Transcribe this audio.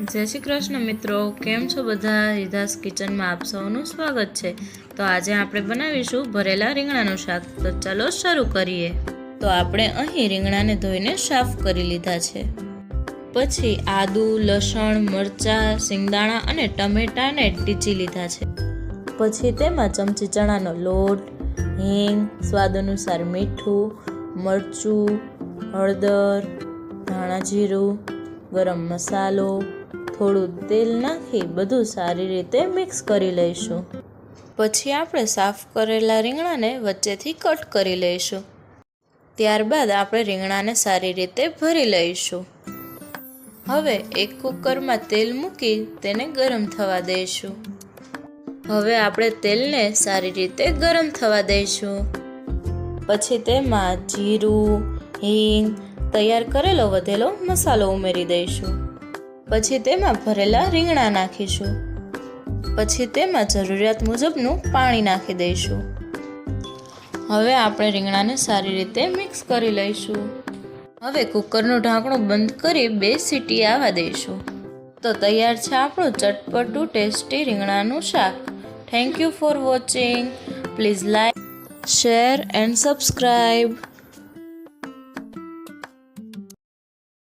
જય શ્રી કૃષ્ણ મિત્રો, કેમ છો બધા? રિધાસ કિચનમાં આપ સૌનું સ્વાગત છે। તો આજે આપણે બનાવીશું ભરેલા રીંગણાનું શાક। તો ચાલો શરૂ કરીએ। તો આપણે અહીં રીંગણાને ધોઈને સાફ કરી લીધા છે। પછી આદુ, લસણ, મરચાં, સિંગદાણા અને ટમેટાને ટીચી લીધા છે। પછી તેમાં ચમચી ચણાનો લોટ, હિંગ, સ્વાદ અનુસાર મીઠું, મરચું, હળદર, ધાણા જીરું, ગરમ મસાલો, થોડું તેલ નાખી બધું સારી રીતે મિક્સ કરી લઈશું। પછી આપણે સાફ કરેલા રીંગણાને વચ્ચેથી કટ કરી લઈશું। ત્યારબાદ આપણે રીંગણાને સારી રીતે ભરી લઈશું। હવે એક કુકરમાં તેલ મૂકી તેને ગરમ થવા દઈશું। હવે આપણે તેલને સારી રીતે ગરમ થવા દઈશું। પછી તેમાં જીરું, હિંગ, તૈયાર કરેલો વધેલો મસાલો ઉમેરી દઈશું। પછી તેમાં ભરેલા રીંગણા નાખીશું। પછી તેમાં જરૂરિયાત મુજબનું પાણી નાખી દઈશું। હવે આપણે રીંગણાને સારી રીતે મિક્સ કરી લઈશું। હવે કુકરનું ઢાંકણું બંધ કરી 2 સીટી આવવા દઈશું। તો તૈયાર છે આપણું ચટપટું ટેસ્ટી રીંગણાનું શાક। Thank you for watching. Please like, share and subscribe.